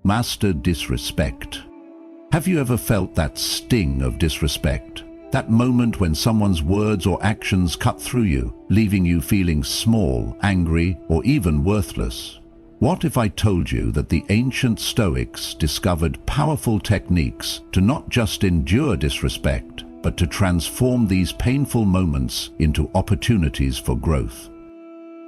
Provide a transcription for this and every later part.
Master disrespect. Have you ever felt that sting of disrespect? That moment when someone's words or actions cut through you, leaving you feeling small, angry, or even worthless? What if I told you that the ancient Stoics discovered powerful techniques to not just endure disrespect, but to transform these painful moments into opportunities for growth?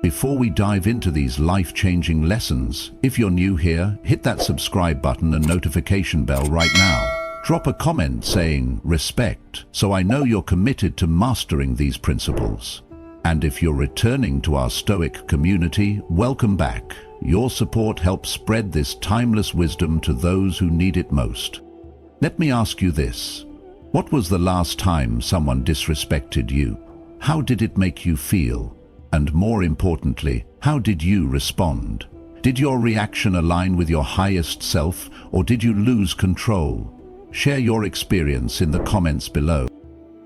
Before we dive into these life-changing lessons, if you're new here, hit that subscribe button and notification bell right now. Drop a comment saying respect, so I know you're committed to mastering these principles. And if you're returning to our Stoic community, welcome back. Your support helps spread this timeless wisdom to those who need it most. Let me ask you this. What was the last time someone disrespected you? How did it make you feel? And more importantly, how did you respond? Did your reaction align with your highest self, or did you lose control? Share your experience in the comments below.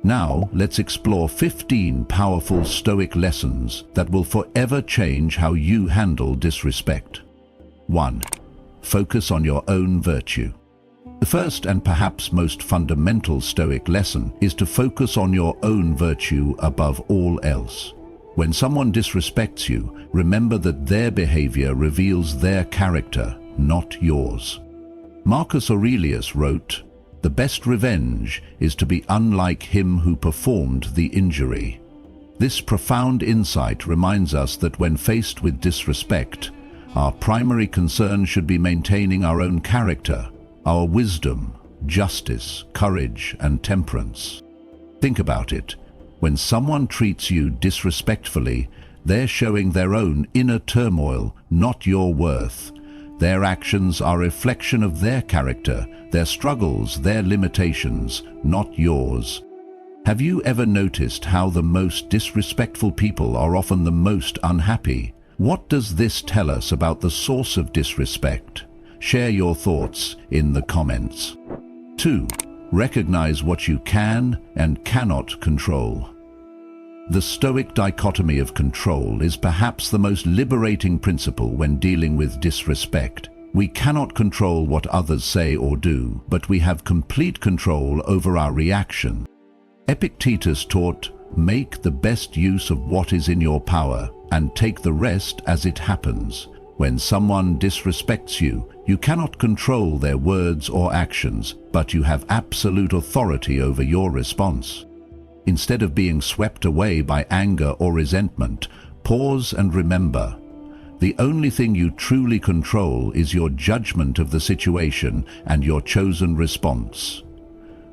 Now, let's explore 15 powerful Stoic lessons that will forever change how you handle disrespect. 1. Focus on your own virtue. The first and perhaps most fundamental Stoic lesson is to focus on your own virtue above all else. When someone disrespects you, remember that their behavior reveals their character, not yours. Marcus Aurelius wrote, "The best revenge is to be unlike him who performed the injury." This profound insight reminds us that when faced with disrespect, our primary concern should be maintaining our own character, our wisdom, justice, courage, and temperance. Think about it. When someone treats you disrespectfully, they're showing their own inner turmoil, not your worth. Their actions are a reflection of their character, their struggles, their limitations, not yours. Have you ever noticed how the most disrespectful people are often the most unhappy? What does this tell us about the source of disrespect? Share your thoughts in the comments. 2. Recognize what you can and cannot control. The Stoic dichotomy of control is perhaps the most liberating principle when dealing with disrespect. We cannot control what others say or do, but we have complete control over our reaction. Epictetus taught, "Make the best use of what is in your power, and take the rest as it happens." When someone disrespects you, you cannot control their words or actions, but you have absolute authority over your response. Instead of being swept away by anger or resentment, pause and remember. The only thing you truly control is your judgment of the situation and your chosen response.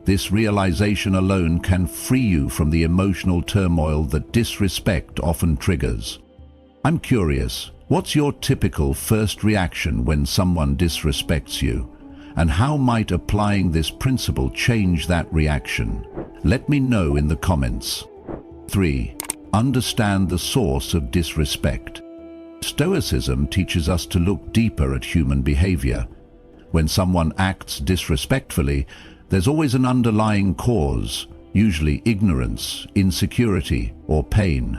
This realization alone can free you from the emotional turmoil that disrespect often triggers. I'm curious, what's your typical first reaction when someone disrespects you? And how might applying this principle change that reaction? Let me know in the comments. 3. Understand the source of disrespect. Stoicism teaches us to look deeper at human behavior. When someone acts disrespectfully, there's always an underlying cause, usually ignorance, insecurity, or pain.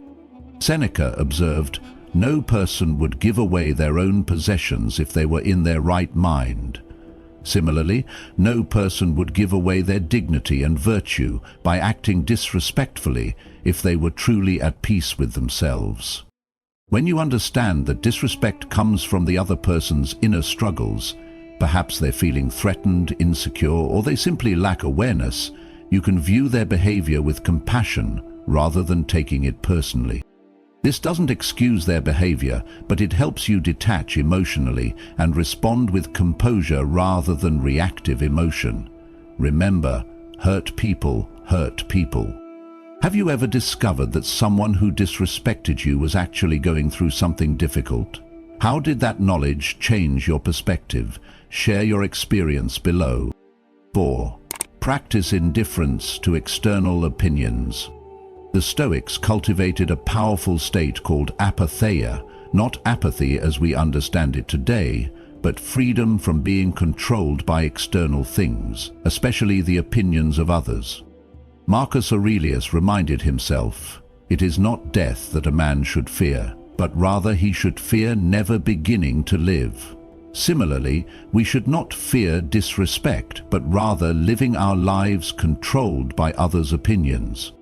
Seneca observed, "No person would give away their own possessions if they were in their right mind." Similarly, no person would give away their dignity and virtue by acting disrespectfully if they were truly at peace with themselves. When you understand that disrespect comes from the other person's inner struggles, perhaps they're feeling threatened, insecure, or they simply lack awareness, you can view their behavior with compassion rather than taking it personally. This doesn't excuse their behavior, but it helps you detach emotionally and respond with composure rather than reactive emotion. Remember, hurt people hurt people. Have you ever discovered that someone who disrespected you was actually going through something difficult? How did that knowledge change your perspective? Share your experience below. 4. Practice indifference to external opinions. The Stoics cultivated a powerful state called apatheia, not apathy as we understand it today, but freedom from being controlled by external things, especially the opinions of others. Marcus Aurelius reminded himself, "It is not death that a man should fear, but rather he should fear never beginning to live." Similarly, we should not fear disrespect, but rather living our lives controlled by others' opinions.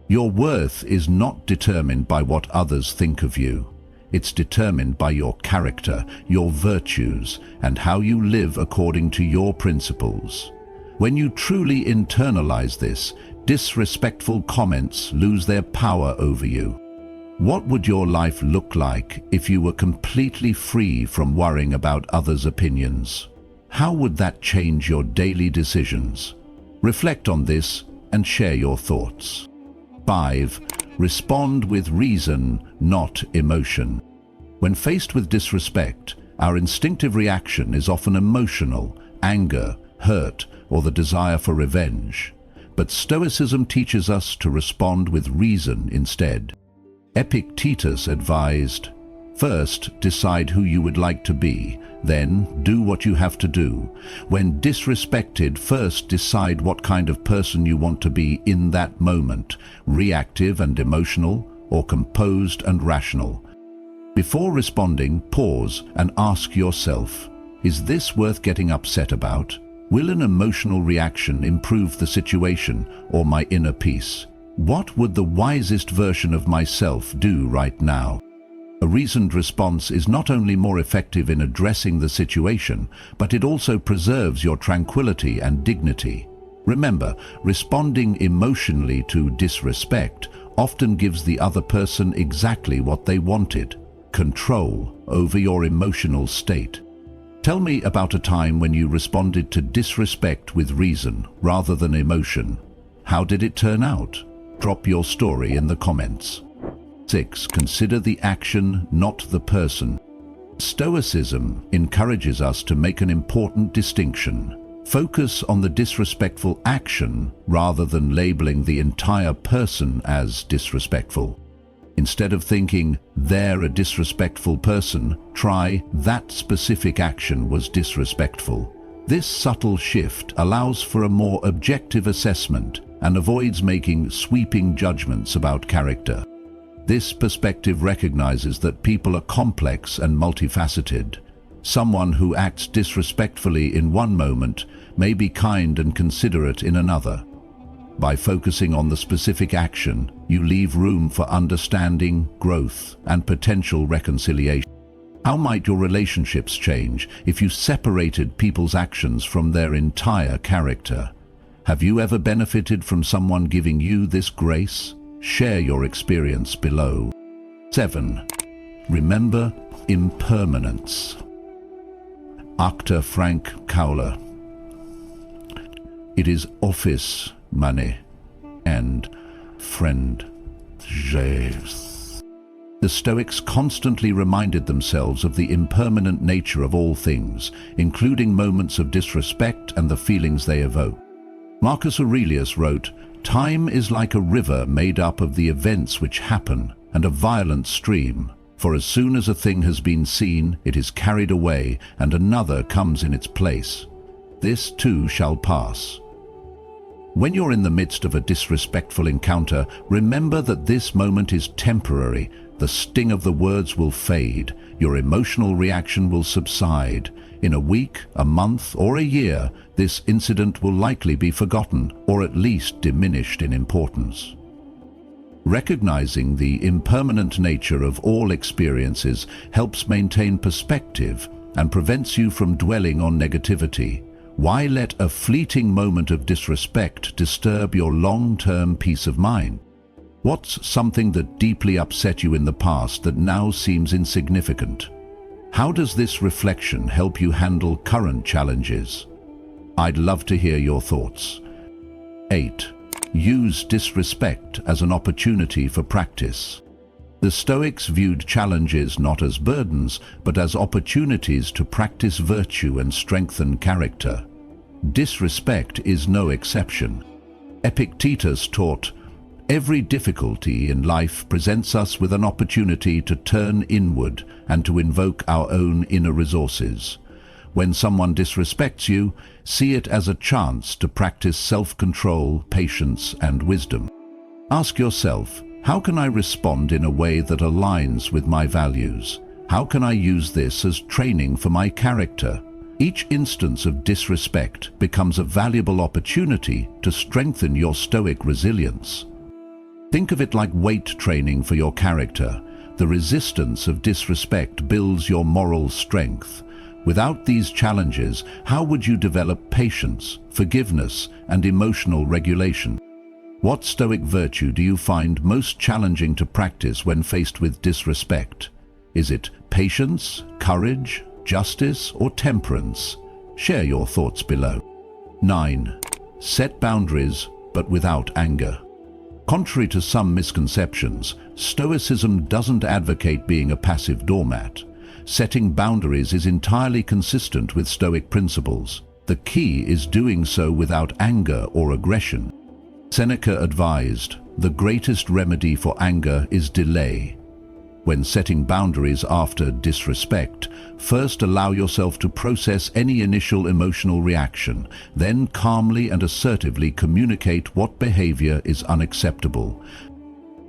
Your worth is not determined by what others think of you. It's determined by your character, your virtues, and how you live according to your principles. When you truly internalize this, disrespectful comments lose their power over you. What would your life look like if you were completely free from worrying about others' opinions? How would that change your daily decisions? Reflect on this and share your thoughts. 5. Respond with reason, not emotion. When faced with disrespect, our instinctive reaction is often emotional, anger, hurt, or the desire for revenge. But Stoicism teaches us to respond with reason instead. Epictetus advised, "First, decide who you would like to be, then do what you have to do. When disrespected, first decide what kind of person you want to be in that moment, reactive and emotional, or composed and rational. Before responding, pause and ask yourself, is this worth getting upset about? Will an emotional reaction improve the situation or my inner peace? What would the wisest version of myself do right now?" A reasoned response is not only more effective in addressing the situation, but it also preserves your tranquility and dignity. Remember, responding emotionally to disrespect often gives the other person exactly what they wanted: control over your emotional state. Tell me about a time when you responded to disrespect with reason rather than emotion. How did it turn out? Drop your story in the comments. 6. Consider the action, not the person. Stoicism encourages us to make an important distinction. Focus on the disrespectful action rather than labeling the entire person as disrespectful. Instead of thinking, "They're a disrespectful person," try, "That specific action was disrespectful." This subtle shift allows for a more objective assessment and avoids making sweeping judgments about character. This perspective recognizes that people are complex and multifaceted. Someone who acts disrespectfully in one moment may be kind and considerate in another. By focusing on the specific action, you leave room for understanding, growth, and potential reconciliation. How might your relationships change if you separated people's actions from their entire character? Have you ever benefited from someone giving you this grace? Share your experience below. 7. Remember impermanence. Actor Frank Cowler. It is office, money, and friend, James. The Stoics constantly reminded themselves of the impermanent nature of all things, including moments of disrespect and the feelings they evoke. Marcus Aurelius wrote, "Time is like a river made up of the events which happen, and a violent stream. For as soon as a thing has been seen, it is carried away, and another comes in its place. This too shall pass." When you're in the midst of a disrespectful encounter, remember that this moment is temporary. The sting of the words will fade. Your emotional reaction will subside. In a week, a month, or a year, this incident will likely be forgotten, or at least diminished in importance. Recognizing the impermanent nature of all experiences helps maintain perspective and prevents you from dwelling on negativity. Why let a fleeting moment of disrespect disturb your long-term peace of mind? What's something that deeply upset you in the past that now seems insignificant? How does this reflection help you handle current challenges? I'd love to hear your thoughts. 8. Use disrespect as an opportunity for practice. The Stoics viewed challenges not as burdens, but as opportunities to practice virtue and strengthen character. Disrespect is no exception. Epictetus taught, "Every difficulty in life presents us with an opportunity to turn inward and to invoke our own inner resources. When someone disrespects you, see it as a chance to practice self-control, patience, and wisdom. Ask yourself, how can I respond in a way that aligns with my values? How can I use this as training for my character? Each instance of disrespect becomes a valuable opportunity to strengthen your Stoic resilience. Think of it like weight training for your character. The resistance of disrespect builds your moral strength. Without these challenges, how would you develop patience, forgiveness, and emotional regulation? What Stoic virtue do you find most challenging to practice when faced with disrespect? Is it patience, courage, justice, or temperance? Share your thoughts below. 9. Set boundaries, but without anger. Contrary to some misconceptions, Stoicism doesn't advocate being a passive doormat. Setting boundaries is entirely consistent with Stoic principles. The key is doing so without anger or aggression. Seneca advised, "The greatest remedy for anger is delay." When setting boundaries after disrespect, first allow yourself to process any initial emotional reaction, then calmly and assertively communicate what behavior is unacceptable.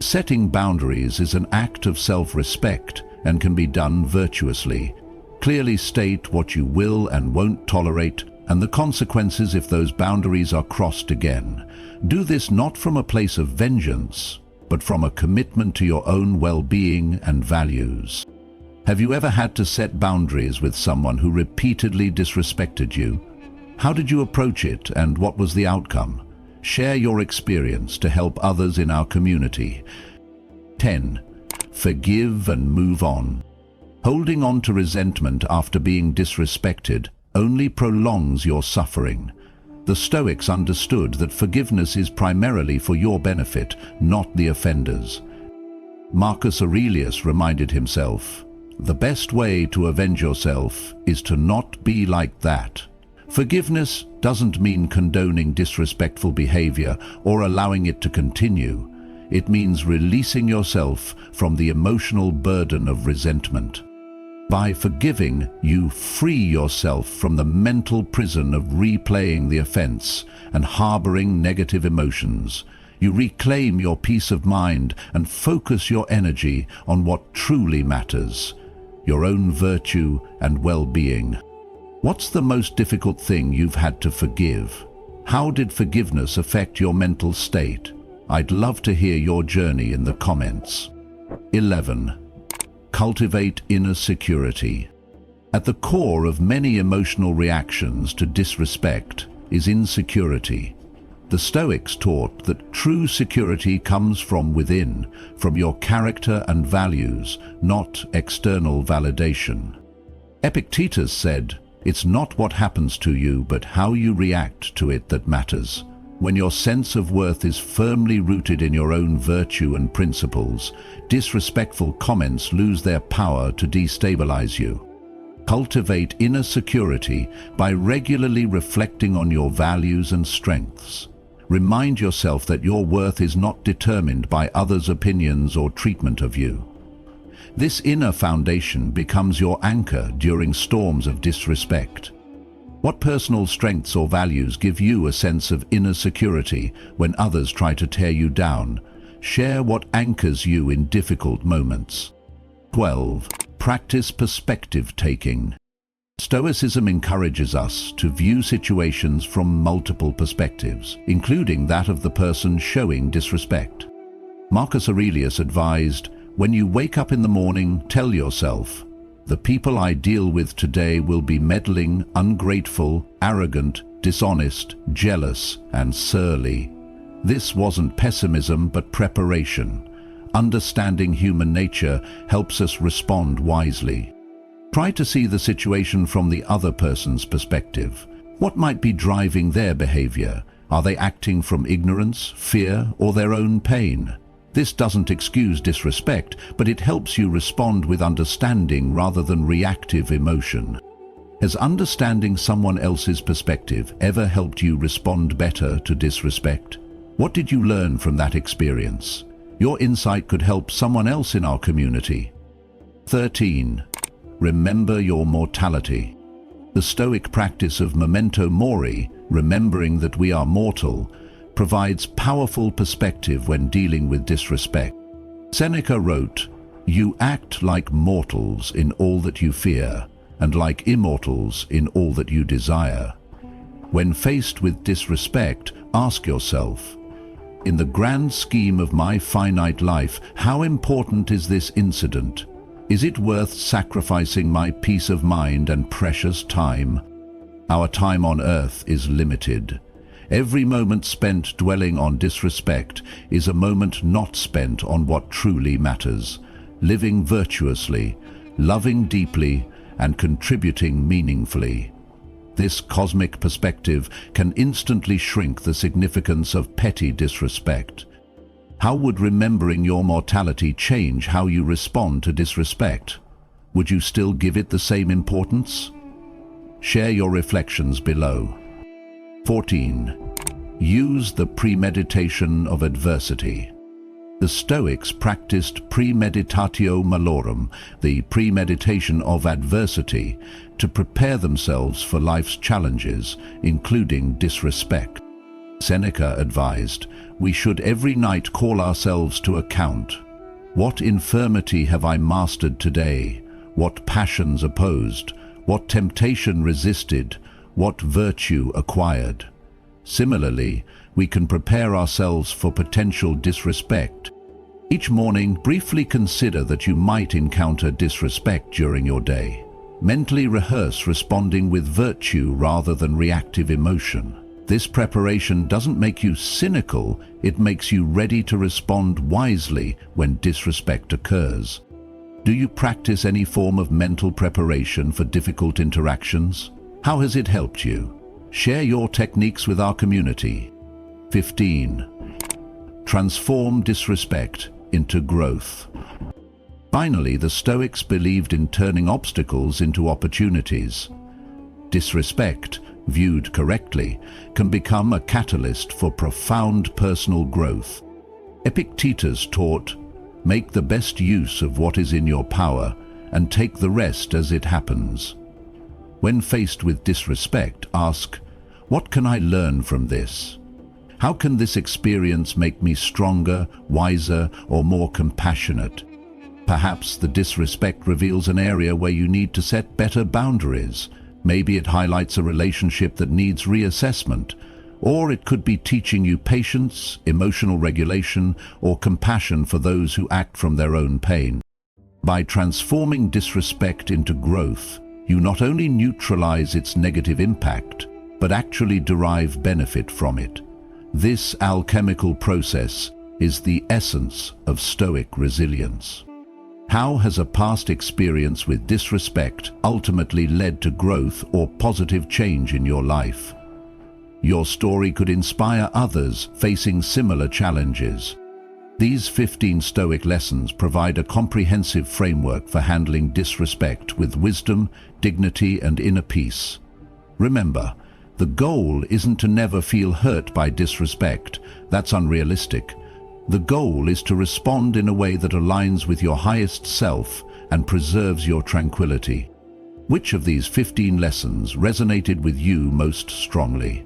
Setting boundaries is an act of self-respect and can be done virtuously. Clearly state what you will and won't tolerate, and the consequences if those boundaries are crossed again. Do this not from a place of vengeance, but from a commitment to your own well-being and values. Have you ever had to set boundaries with someone who repeatedly disrespected you? How did you approach it, and what was the outcome? Share your experience to help others in our community. 10. Forgive and move on. Holding on to resentment after being disrespected only prolongs your suffering. The Stoics understood that forgiveness is primarily for your benefit, not the offender's. Marcus Aurelius reminded himself, "The best way to avenge yourself is to not be like that." Forgiveness doesn't mean condoning disrespectful behavior or allowing it to continue. It means releasing yourself from the emotional burden of resentment. By forgiving, you free yourself from the mental prison of replaying the offense and harboring negative emotions. You reclaim your peace of mind and focus your energy on what truly matters, your own virtue and well-being. What's the most difficult thing you've had to forgive? How did forgiveness affect your mental state? I'd love to hear your journey in the comments. 11. Cultivate inner security. At the core of many emotional reactions to disrespect is insecurity. The Stoics taught that true security comes from within, from your character and values, not external validation. Epictetus said, "It's not what happens to you, but how you react to it that matters." When your sense of worth is firmly rooted in your own virtue and principles, disrespectful comments lose their power to destabilize you. Cultivate inner security by regularly reflecting on your values and strengths. Remind yourself that your worth is not determined by others' opinions or treatment of you. This inner foundation becomes your anchor during storms of disrespect. What personal strengths or values give you a sense of inner security when others try to tear you down? Share what anchors you in difficult moments. 12. Practice perspective taking. Stoicism encourages us to view situations from multiple perspectives, including that of the person showing disrespect. Marcus Aurelius advised, "When you wake up in the morning, tell yourself, 'The people I deal with today will be meddling, ungrateful, arrogant, dishonest, jealous, and surly.'" This wasn't pessimism but preparation. Understanding human nature helps us respond wisely. Try to see the situation from the other person's perspective. What might be driving their behavior? Are they acting from ignorance, fear, or their own pain? This doesn't excuse disrespect, but it helps you respond with understanding rather than reactive emotion. Has understanding someone else's perspective ever helped you respond better to disrespect? What did you learn from that experience? Your insight could help someone else in our community. 13. Remember your mortality. The Stoic practice of memento mori, remembering that we are mortal, provides powerful perspective when dealing with disrespect. Seneca wrote, You act like mortals in all that you fear, and like immortals in all that you desire. When faced with disrespect, ask yourself, in the grand scheme of my finite life, how important is this incident? Is it worth sacrificing my peace of mind and precious time? Our time on earth is limited. Every moment spent dwelling on disrespect is a moment not spent on what truly matters, living virtuously, loving deeply, and contributing meaningfully. This cosmic perspective can instantly shrink the significance of petty disrespect. How would remembering your mortality change how you respond to disrespect? Would you still give it the same importance? Share your reflections below. 14. Use the premeditation of adversity. The Stoics practiced premeditatio malorum, the premeditation of adversity, to prepare themselves for life's challenges, including disrespect. Seneca advised, we should every night call ourselves to account. What infirmity have I mastered today? What passions opposed? What temptation resisted? What virtue acquired? Similarly, we can prepare ourselves for potential disrespect. Each morning, briefly consider that you might encounter disrespect during your day. Mentally rehearse responding with virtue rather than reactive emotion. This preparation doesn't make you cynical, it makes you ready to respond wisely when disrespect occurs. Do you practice any form of mental preparation for difficult interactions? How has it helped you? Share your techniques with our community. 15. Transform disrespect into growth. Finally, the Stoics believed in turning obstacles into opportunities. Disrespect, viewed correctly, can become a catalyst for profound personal growth. Epictetus taught, make the best use of what is in your power and take the rest as it happens. When faced with disrespect, ask, what can I learn from this? How can this experience make me stronger, wiser, or more compassionate? Perhaps the disrespect reveals an area where you need to set better boundaries. Maybe it highlights a relationship that needs reassessment, or it could be teaching you patience, emotional regulation, or compassion for those who act from their own pain. By transforming disrespect into growth, you not only neutralize its negative impact, but actually derive benefit from it. This alchemical process is the essence of Stoic resilience. How has a past experience with disrespect ultimately led to growth or positive change in your life? Your story could inspire others facing similar challenges. These 15 Stoic lessons provide a comprehensive framework for handling disrespect with wisdom, dignity, and inner peace. Remember, the goal isn't to never feel hurt by disrespect. That's unrealistic. The goal is to respond in a way that aligns with your highest self and preserves your tranquility. Which of these 15 lessons resonated with you most strongly?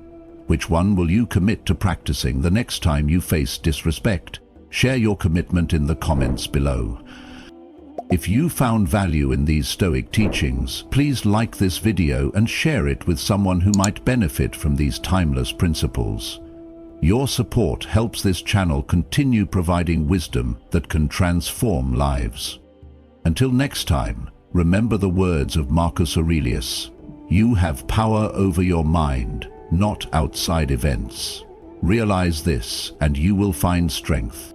Which one will you commit to practicing the next time you face disrespect? Share your commitment in the comments below. If you found value in these Stoic teachings, please like this video and share it with someone who might benefit from these timeless principles. Your support helps this channel continue providing wisdom that can transform lives. Until next time, remember the words of Marcus Aurelius. You have power over your mind, not outside events. Realize this, and you will find strength.